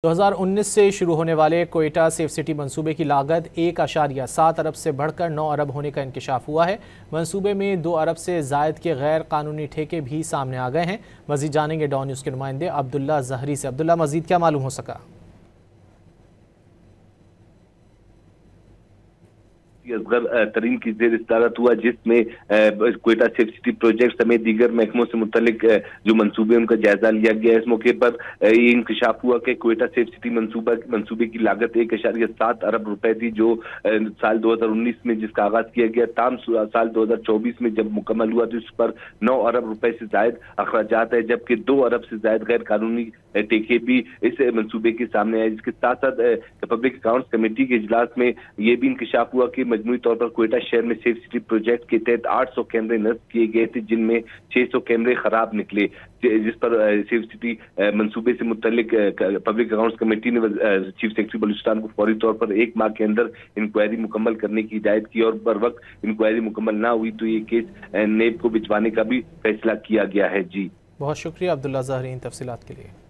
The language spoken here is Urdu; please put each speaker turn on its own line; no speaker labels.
2019 سے شروع ہونے والے کوئٹہ سیف سٹی منصوبے کی لاگت 1.7 ارب سے بڑھ کر 9 ارب ہونے کا انکشاف ہوا ہے۔ منصوبے میں 2 ارب سے زائد کے غیر قانونی ٹھیکے بھی سامنے آ گئے ہیں۔ مزید جانیں گے ڈان نیوز کے نمائندے عبداللہ زہری سے۔ عبداللہ، مزید کیا معلوم ہو سکا؟
اصغر ترین کی زیر صدارت ہوا، جس میں کوئٹہ سیف سٹی پروجیکٹ سمیت دیگر محکموں سے متعلق جو منصوبے ان کا جائزہ لیا گیا۔ اس موقع پر یہ انکشاف ہوا کہ کوئٹہ سیف سٹی منصوبے کی لاگت 1.7 ارب روپے تھی، جو سال 2019 میں جس کا آغاز کیا گیا، تاہم سال 2024 میں جب مکمل ہوا تو اس پر 9 ارب روپے سے زائد اخراجات ہے، جبکہ 2 ارب سے زائد غیر قانونی ٹیکے بھی اس منصوبے کے سامنے آئے۔ جس کے ساتھ ساتھ پبلک اکاؤنٹس کمیٹی کے اجلاس میں یہ بھی انکشاف ہوا کہ مجموعی طور پر کوئٹہ شہر میں سیف سٹی پروجیکٹ کے تحت 800 کیمرے نصب کیے گئے تھے، جن میں 600 کیمرے خراب نکلے، جس پر سیف سٹی منصوبے سے متعلق پبلک اکاؤنٹس کمیٹی نے چیف سیکرٹری بلوچستان کو فوری طور پر 1 ماہ کے اندر انکوائری مکمل کرنے کی ہدایت کی، اور بر وقت انکوائری مکمل نہ ہوئی تو یہ کیس نیب کو بھجوانے کا بھی فیصلہ کیا گیا ہے۔ جی
بہت شکریہ عبداللہ زہری ان تفصیلات کے لیے۔